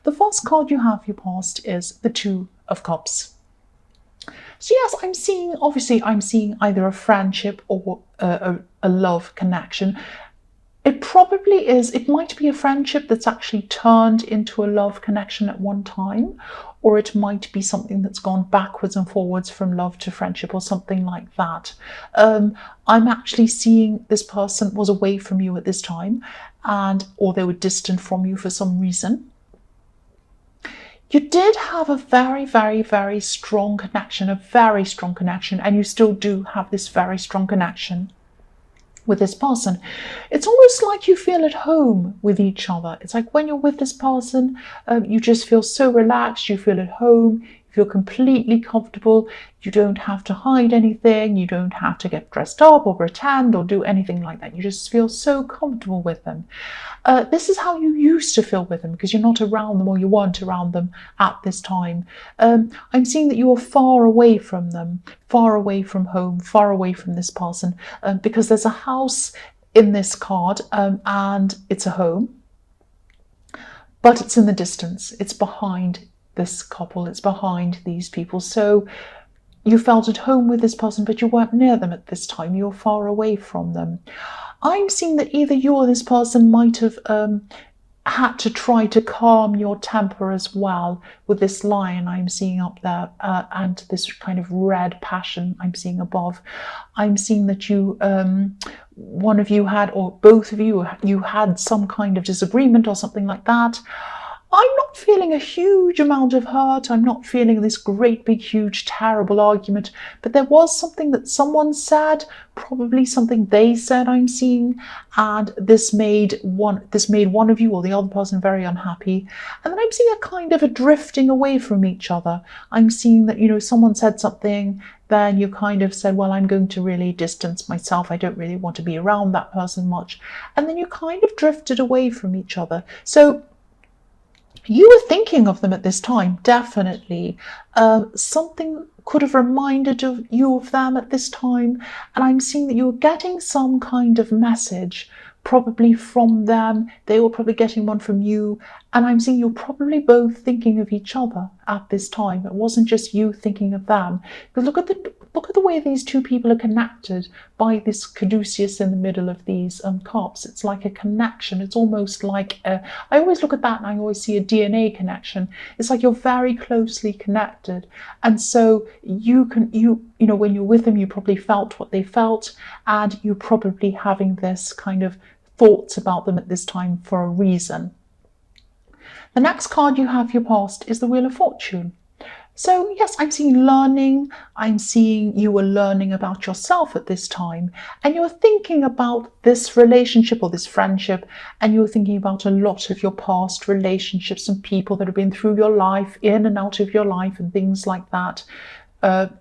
the first card you have for your past is the Two of Cups. So yes, I'm seeing either a friendship or a love connection. It probably is, it might be a friendship that's actually turned into a love connection at one time, or it might be something that's gone backwards and forwards from love to friendship or something like that. I'm actually seeing this person was away from you at this time, or they were distant from you for some reason. You did have a very, very, very strong connection, and you still do have this very strong connection with this person. It's almost like you feel at home with each other. It's like when you're with this person, you just feel so relaxed, you feel at home, you feel completely comfortable. You don't have to hide anything, you don't have to get dressed up or pretend or do anything like that. You just feel so comfortable with them. This is how you used to feel with them, because you're not around them, or you weren't around them at this time. I'm seeing that you are far away from them, far away from home, far away from this person, because there's a house in this card, and it's a home, but it's in the distance. It's behind this couple, it's behind these people. So you felt at home with this person, but you weren't near them at this time. You're far away from them. I'm seeing that either you or this person might have had to try to calm your temper as well with this lion I'm seeing up there, and this kind of red passion I'm seeing above. I'm seeing that you, one of you had, or both of you had some kind of disagreement or something like that. I'm not feeling a huge amount of hurt. I'm not feeling this great big huge terrible argument, but there was something that someone said, probably something they said I'm seeing, and this made one of you or the other person very unhappy. And then I'm seeing a kind of a drifting away from each other. I'm seeing that, someone said something, then you kind of said, well, I'm going to really distance myself. I don't really want to be around that person much. And then you kind of drifted away from each other. So you were thinking of them at this time, definitely. Something could have reminded you of them at this time. And I'm seeing that you were getting some kind of message, probably from them. They were probably getting one from you. And I'm seeing you're probably both thinking of each other at this time. It wasn't just you thinking of them. Because look at the way these two people are connected by this caduceus in the middle of these cups. It's like a connection. It's almost like I always look at that and I always see a DNA connection. It's like you're very closely connected, and so you know when you're with them, you probably felt what they felt, and you're probably having this kind of thoughts about them at this time for a reason. The next card you have for your past is the Wheel of Fortune. So yes, I'm seeing learning. I'm seeing you were learning about yourself at this time, and you're thinking about this relationship or this friendship, and you're thinking about a lot of your past relationships and people that have been through your life, in and out of your life, and things like that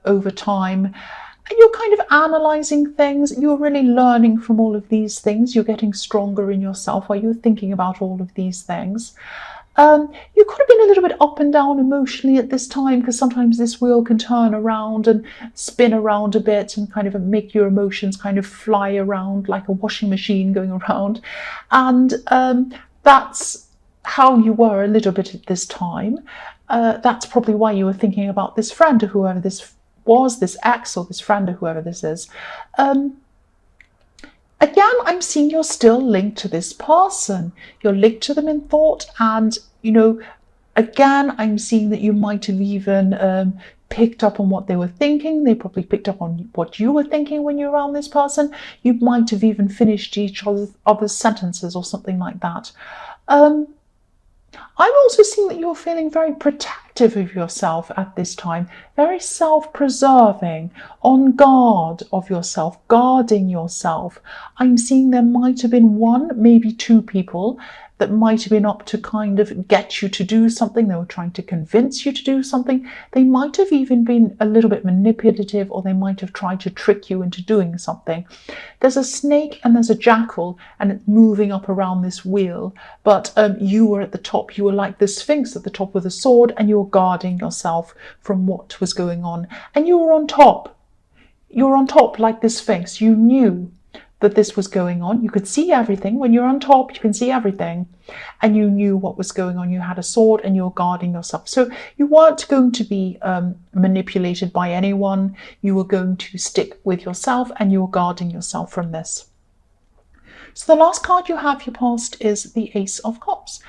over time. And you're kind of analysing things. You're really learning from all of these things. You're getting stronger in yourself while you're thinking about all of these things. You could have been a little bit up and down emotionally at this time, because sometimes this wheel can turn around and spin around a bit and kind of make your emotions kind of fly around like a washing machine going around. And that's how you were a little bit at this time. That's probably why you were thinking about this friend or whoever this was, this ex or this friend or whoever this is. Again, I'm seeing you're still linked to this person. You're linked to them in thought, and again, I'm seeing that you might have even picked up on what they were thinking. They probably picked up on what you were thinking when you're around this person. You might have even finished each other's sentences or something like that. I'm also seeing that you're feeling very protective of yourself at this time, very self-preserving, on guard of yourself, guarding yourself. I'm seeing there might have been one, maybe two people that might have been up to kind of get you to do something. They were trying to convince you to do something. They might have even been a little bit manipulative, or they might have tried to trick you into doing something. There's a snake and there's a jackal, and it's moving up around this wheel. But you were at the top. You were like the Sphinx at the top with a sword, and you were guarding yourself from what was going on. And you were on top. You were on top like the Sphinx. You knew that this was going on. You could see everything. When you're on top, you can see everything. And you knew what was going on. You had a sword and you were guarding yourself. So you weren't going to be manipulated by anyone. You were going to stick with yourself and you were guarding yourself from this. So the last card you have, your past, is the Ace of Cups.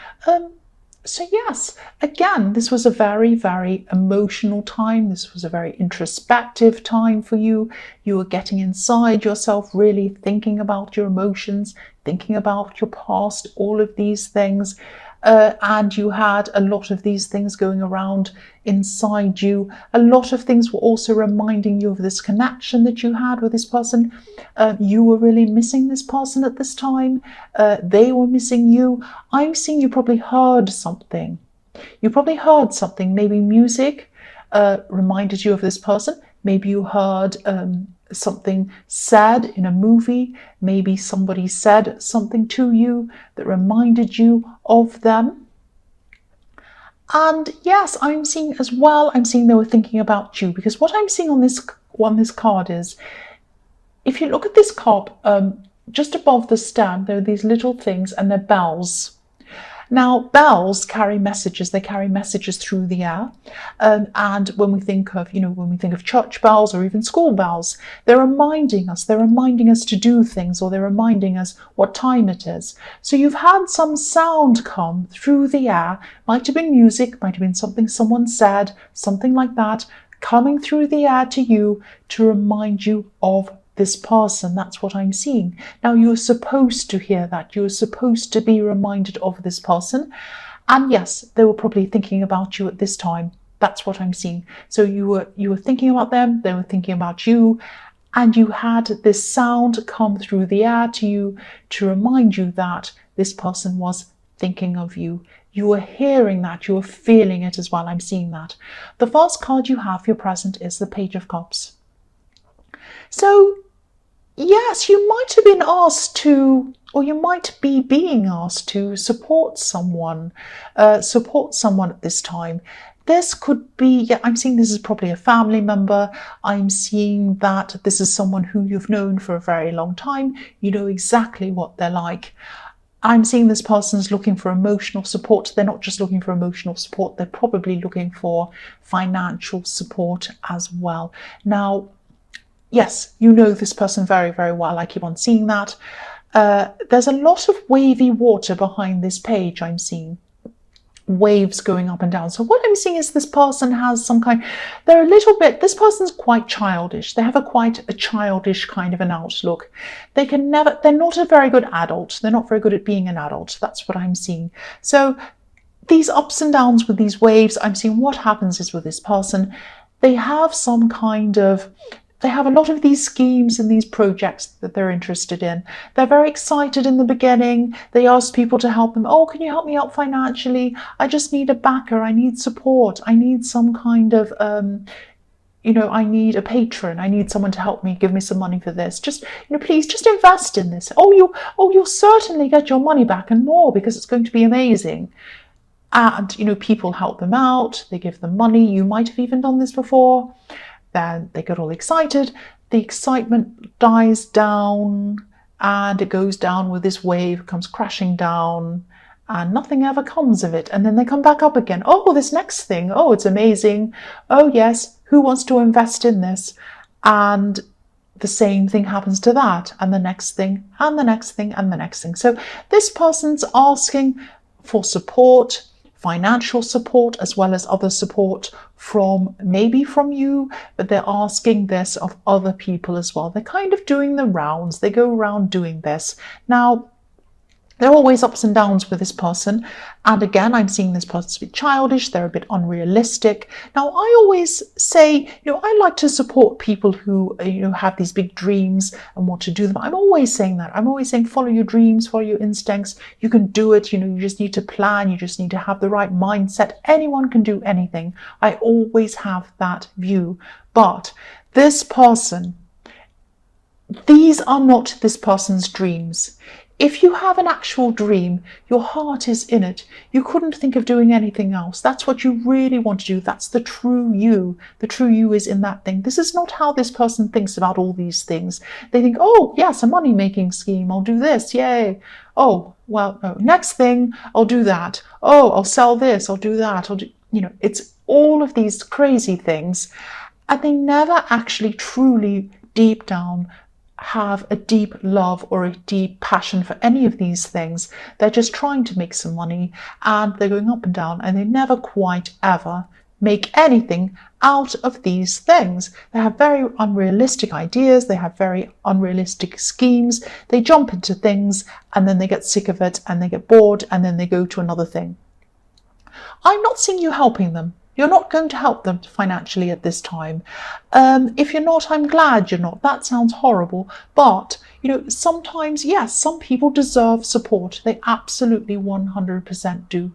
So yes, again, this was a very, very emotional time. This was a very introspective time for you. You were getting inside yourself, really thinking about your emotions, thinking about your past, all of these things. And you had a lot of these things going around inside you. A lot of things were also reminding you of this connection that you had with this person. You were really missing this person at this time. They were missing you. I'm seeing you probably heard something. You probably heard something, maybe music reminded you of this person. Maybe you heard something said in a movie. Maybe somebody said something to you that reminded you of them. And yes, I'm seeing as well, I'm seeing they were thinking about you, because what I'm seeing on this card is, if you look at this cup, just above the stand, there are these little things and they're bells. Now, bells carry messages. They carry messages through the air. And when we think of church bells or even school bells, they're reminding us to do things, or they're reminding us what time it is. So you've had some sound come through the air. Might have been music, might have been something someone said, something like that, coming through the air to you to remind you of this person. That's what I'm seeing. Now, you're supposed to hear that. You're supposed to be reminded of this person. And yes, they were probably thinking about you at this time. That's what I'm seeing. So you were thinking about them, they were thinking about you, and you had this sound come through the air to you to remind you that this person was thinking of you. You were hearing that, you were feeling it as well. I'm seeing that. The first card you have, your present, is the Page of Cups. So yes, you might have been asked to, or you might be being asked to support someone at this time. This could be, yeah, I'm seeing this is probably a family member. I'm seeing that this is someone who you've known for a very long time. You know exactly what they're like. I'm seeing this person's looking for emotional support. They're not just looking for emotional support, they're probably looking for financial support as well. Now, yes, you know this person very, very well. I keep on seeing that. There's a lot of wavy water behind this page. I'm seeing waves going up and down. So what I'm seeing is this person has this person's quite childish. They have quite a childish kind of an outlook. They're not a very good adult. They're not very good at being an adult. That's what I'm seeing. So these ups and downs with these waves, I'm seeing what happens is with this person, they have a lot of these schemes and these projects that they're interested in. They're very excited in the beginning. They ask people to help them. Oh, can you help me out financially? I just need a backer. I need support. I need some kind of, I need a patron. I need someone to help me, give me some money for this. Just, please just invest in this. You'll certainly get your money back and more, because it's going to be amazing. And, people help them out. They give them money. You might have even done this before. Then they get all excited. The excitement dies down and it goes down with this wave, comes crashing down, and nothing ever comes of it. And then they come back up again. Oh, this next thing. Oh, it's amazing. Oh, yes. Who wants to invest in this? And the same thing happens to that, and the next thing, and the next thing, and the next thing. So this person's asking for support, financial support, as well as other support from you, but they're asking this of other people as well. They're kind of doing the rounds. They go around doing this. Now, there are always ups and downs with this person. And again, I'm seeing this person's a bit childish. They're a bit unrealistic. Now, I always say, I like to support people who, have these big dreams and want to do them. I'm always saying that. I'm always saying, follow your dreams, follow your instincts. You can do it. You just need to plan. You just need to have the right mindset. Anyone can do anything. I always have that view. But this person, these are not this person's dreams. If you have an actual dream, your heart is in it. You couldn't think of doing anything else. That's what you really want to do. That's the true you. The true you is in that thing. This is not how this person thinks about all these things. They think, oh, yes, a money-making scheme. I'll do this. Yay. Oh, well, no. Next thing, I'll do that. Oh, I'll sell this. I'll do that. It's all of these crazy things. And they never actually truly, deep down, have a deep love or a deep passion for any of these things. They're just trying to make some money, and they're going up and down, and they never quite ever make anything out of these things. They have very unrealistic ideas. They have very unrealistic schemes. They jump into things and then they get sick of it and they get bored and then they go to another thing. I'm not seeing you helping them. You're not going to help them financially at this time. If you're not, I'm glad you're not. That sounds horrible. But, sometimes, yes, some people deserve support. They absolutely 100% do.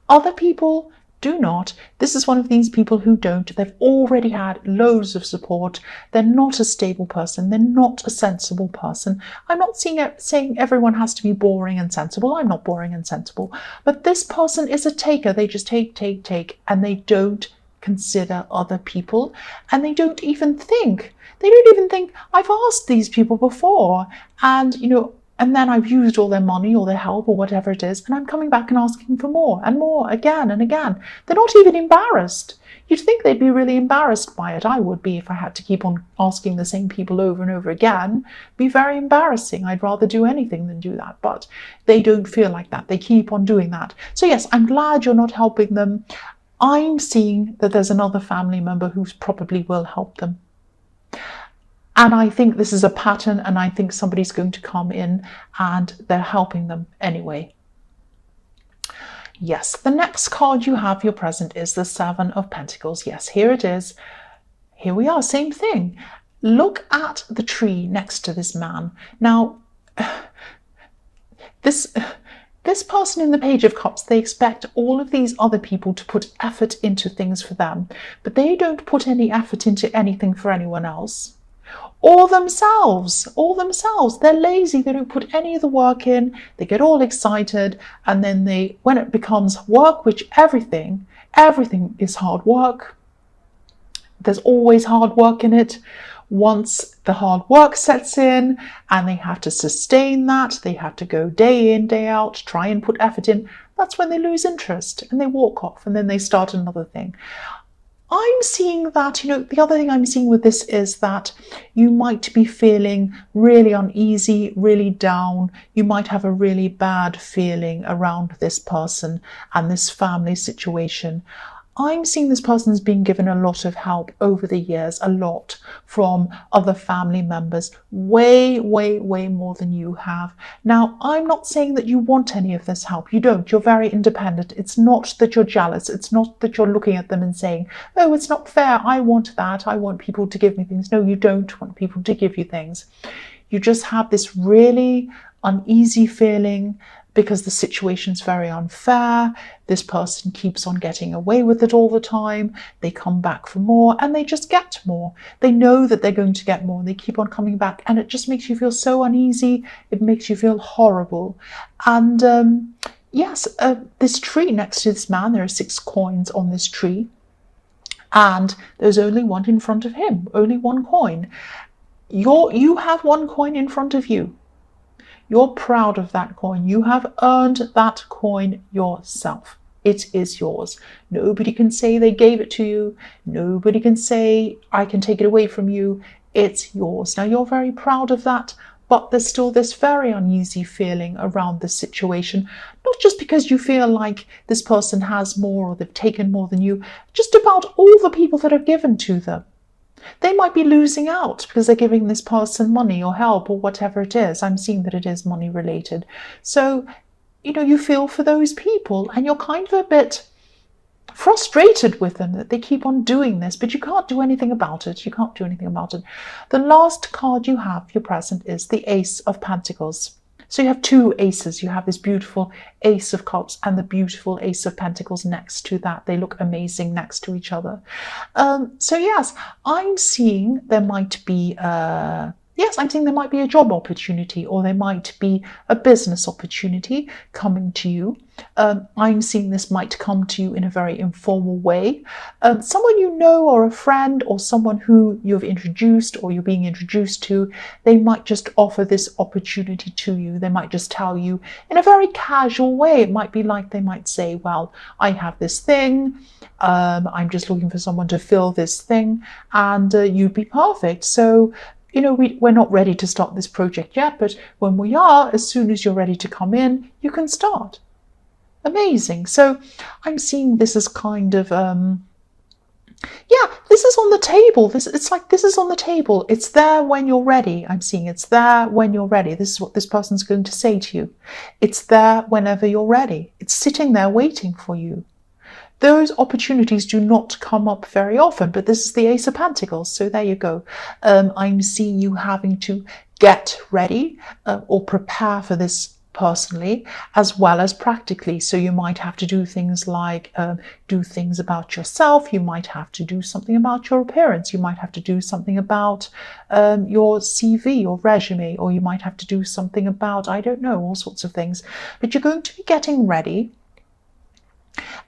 Other people do not. This is one of these people who don't. They've already had loads of support. They're not a stable person. They're not a sensible person. I'm not saying everyone has to be boring and sensible. I'm not boring and sensible. But this person is a taker. They just take, and they don't consider other people, and they don't even think. I've asked these people before, and then I've used all their money or their help or whatever it is, and I'm coming back and asking for more and more again and again. They're not even embarrassed. You'd think they'd be really embarrassed by it. I would be if I had to keep on asking the same people over and over again. It'd be very embarrassing. I'd rather do anything than do that. But they don't feel like that. They keep on doing that. So yes, I'm glad you're not helping them. I'm seeing that there's another family member who probably will help them. And I think this is a pattern, and I think somebody's going to come in and they're helping them anyway. Yes, the next card you have, your present, is the Seven of Pentacles. Yes, here it is. Here we are, same thing. Look at the tree next to this man. Now, this person in the Page of Cups, they expect all of these other people to put effort into things for them, but they don't put any effort into anything for anyone else. Or themselves. They're lazy. They don't put any of the work in. They get all excited, and then when it becomes work, which everything is hard work. There's always hard work in it. Once the hard work sets in and they have to sustain that, they have to go day in, day out, try and put effort in, that's when they lose interest and they walk off, and then they start another thing. I'm seeing that, the other thing I'm seeing with this is that you might be feeling really uneasy, really down. You might have a really bad feeling around this person and this family situation. I'm seeing this person's been given a lot of help over the years, a lot from other family members, way, way, way more than you have. Now, I'm not saying that you want any of this help. You don't. You're very independent. It's not that you're jealous. It's not that you're looking at them and saying, oh, it's not fair. I want that. I want people to give me things. No, you don't want people to give you things. You just have this really uneasy feeling because the situation's very unfair. This person keeps on getting away with it all the time. They come back for more and they just get more. They know that they're going to get more and they keep on coming back, and it just makes you feel so uneasy. It makes you feel horrible. And yes, this tree next to this man, there are 6 coins on this tree, and there's only one in front of him, only one coin. You have one coin in front of you. You're proud of that coin. You have earned that coin yourself. It is yours. Nobody can say they gave it to you. Nobody can say, I can take it away from you. It's yours. Now, you're very proud of that, but there's still this very uneasy feeling around this situation. Not just because you feel like this person has more or they've taken more than you, just about all the people that are given to them. They might be losing out because they're giving this person money or help or whatever it is. I'm seeing that it is money related. So, you feel for those people and you're kind of a bit frustrated with them that they keep on doing this, but you can't do anything about it. The last card you have, your present, is the Ace of Pentacles. So you have 2 aces. You have this beautiful Ace of Cups and the beautiful Ace of Pentacles next to that. They look amazing next to each other. So yes, I'm seeing there might be Yes, I'm seeing there might be a job opportunity, or there might be a business opportunity coming to you. I'm seeing this might come to you in a very informal way. Someone you know, or a friend, or someone who you've introduced or you're being introduced to, they might just offer this opportunity to you. They might just tell you in a very casual way. It might be like they might say, well, I have this thing. I'm just looking for someone to fill this thing, and you'd be perfect. So, we're not ready to start this project yet, but when we are, as soon as you're ready to come in, you can start. Amazing. So I'm seeing this as kind of, this is on the table. It's like this is on the table. It's there when you're ready. I'm seeing it's there when you're ready. This is what this person's going to say to you. It's there whenever you're ready. It's sitting there waiting for you. Those opportunities do not come up very often, but this is the Ace of Pentacles, so there you go. I'm seeing you having to get ready or prepare for this personally, as well as practically. So you might have to do things like do things about yourself. You might have to do something about your appearance. You might have to do something about your CV or resume, or you might have to do something about, I don't know, all sorts of things. But you're going to be getting ready.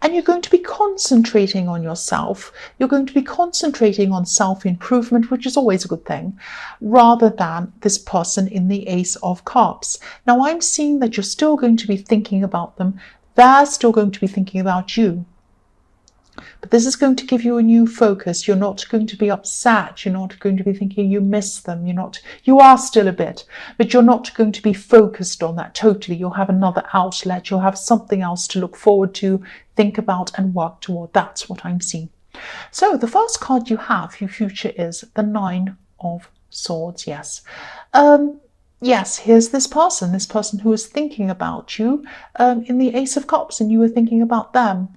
And you're going to be concentrating on yourself. You're going to be concentrating on self-improvement, which is always a good thing, rather than this person in the Ace of Cups. Now, I'm seeing that you're still going to be thinking about them. They're still going to be thinking about you. But this is going to give you a new focus. You're not going to be upset. You're not going to be thinking you miss them. You are still a bit, but you're not going to be focused on that totally. You'll have another outlet. You'll have something else to look forward to, think about, and work toward. That's what I'm seeing. So the first card you have, your future, is the Nine of Swords. Yes. Yes, here's this person who is thinking about you in the Ace of Cups, and you were thinking about them.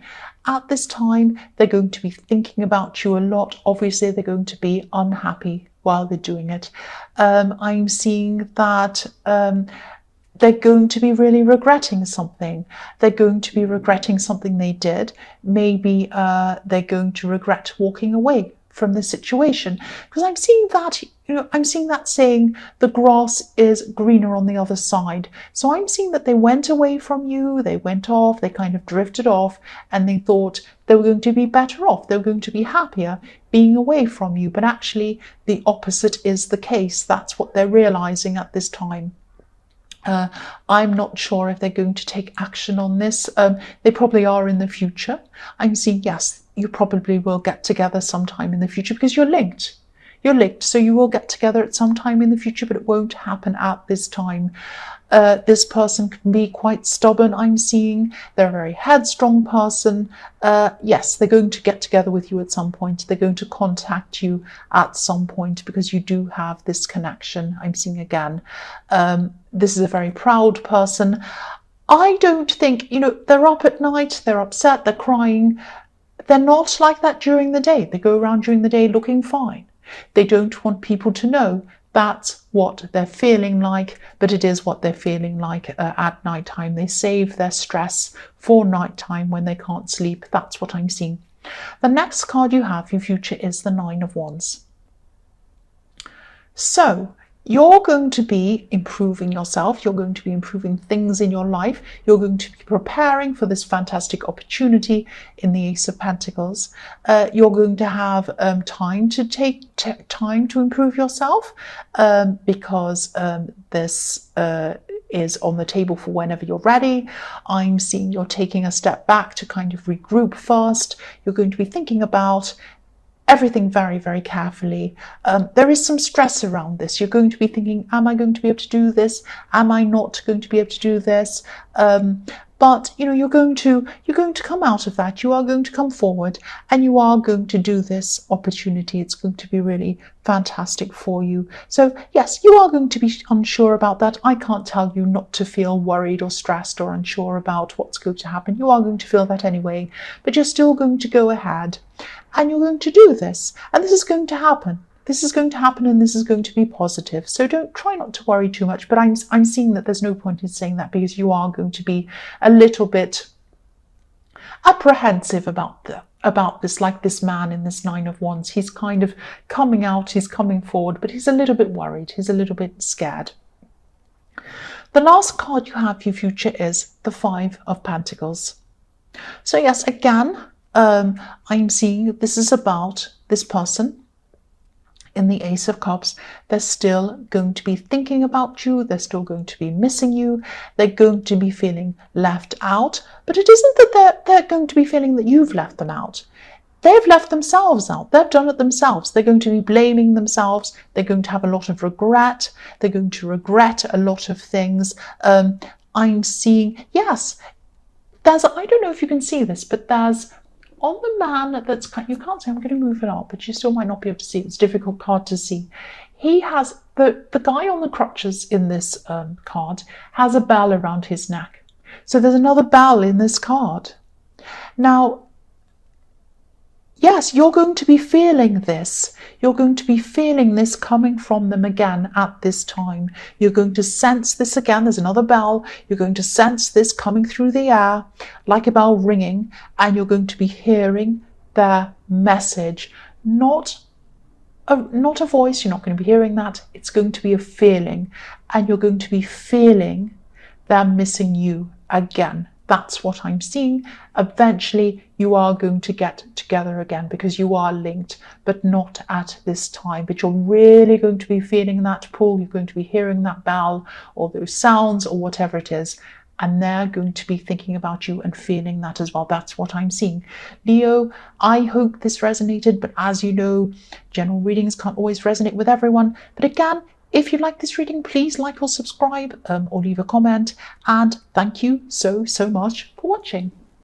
At this time, they're going to be thinking about you a lot. Obviously, they're going to be unhappy while they're doing it. I'm seeing that they're going to be really regretting something. They're going to be regretting something they did. Maybe they're going to regret walking away from the situation, because I'm seeing that, I'm seeing that saying the grass is greener on the other side. So I'm seeing that they went away from you, they went off, they kind of drifted off, and they thought they were going to be better off, they were going to be happier being away from you. But actually the opposite is the case. That's what they're realizing at this time. I'm not sure if they're going to take action on this. They probably are in the future. I'm seeing, yes, you probably will get together sometime in the future, because you're linked. You're linked, so you will get together at some time in the future, but it won't happen at this time. This person can be quite stubborn, I'm seeing. They're a very headstrong person. Yes, they're going to get together with you at some point. They're going to contact you at some point, because you do have this connection, I'm seeing again. This is a very proud person. I don't think, they're up at night, they're upset, they're crying. They're not like that during the day. They go around during the day looking fine. They don't want people to know that's what they're feeling like, but it is what they're feeling like at nighttime. They save their stress for nighttime when they can't sleep. That's what I'm seeing. The next card you have, your future, is the Nine of Wands. So you're going to be improving yourself. You're going to be improving things in your life. You're going to be preparing for this fantastic opportunity in the Ace of Pentacles. You're going to have time to take time to improve yourself, because this is on the table for whenever you're ready. I'm seeing you're taking a step back to kind of regroup first. You're going to be thinking about everything very, very carefully. There is some stress around this. You're going to be thinking, am I going to be able to do this? Am I not going to be able to do this? But you're going to come out of that. You are going to come forward, and you are going to do this opportunity. It's going to be really fantastic for you. So yes, you are going to be unsure about that. I can't tell you not to feel worried or stressed or unsure about what's going to happen. You are going to feel that anyway, but you're still going to go ahead, and you're going to do this, and this is going to happen. This is going to happen, and this is going to be positive. So try not to worry too much, but I'm seeing that there's no point in saying that, because you are going to be a little bit apprehensive about about this, like this man in this Nine of Wands. He's kind of coming out, he's coming forward, but he's a little bit worried, he's a little bit scared. The last card you have for your future is the Five of Pentacles. So yes, again, I'm seeing this is about this person in the Ace of Cups. They're still going to be thinking about you, they're still going to be missing you, they're going to be feeling left out, but it isn't that they're going to be feeling that you've left them out. They've left themselves out. They've done it themselves. They're going to be blaming themselves. They're going to have a lot of regret. They're going to regret a lot of things. I'm seeing, yes, there's, I don't know if you can see this, but there's on the man that's, you can't see, I'm going to move it up, but you still might not be able to see. It's a difficult card to see. He has, the guy on the crutches in this card has a bell around his neck. So there's another bell in this card. Now, yes, you're going to be feeling this. You're going to be feeling this coming from them again at this time. You're going to sense this again. There's another bell. You're going to sense this coming through the air like a bell ringing, and you're going to be hearing their message. Not a voice. You're not going to be hearing that. It's going to be a feeling, and you're going to be feeling they're missing you again. That's what I'm seeing. Eventually, you are going to get together again because you are linked, but not at this time. But you're really going to be feeling that pull. You're going to be hearing that bell or those sounds or whatever it is. And they're going to be thinking about you and feeling that as well. That's what I'm seeing. Leo, I hope this resonated. But as you know, general readings can't always resonate with everyone. But again, if you like this reading, please like or subscribe or leave a comment. And thank you so much for watching.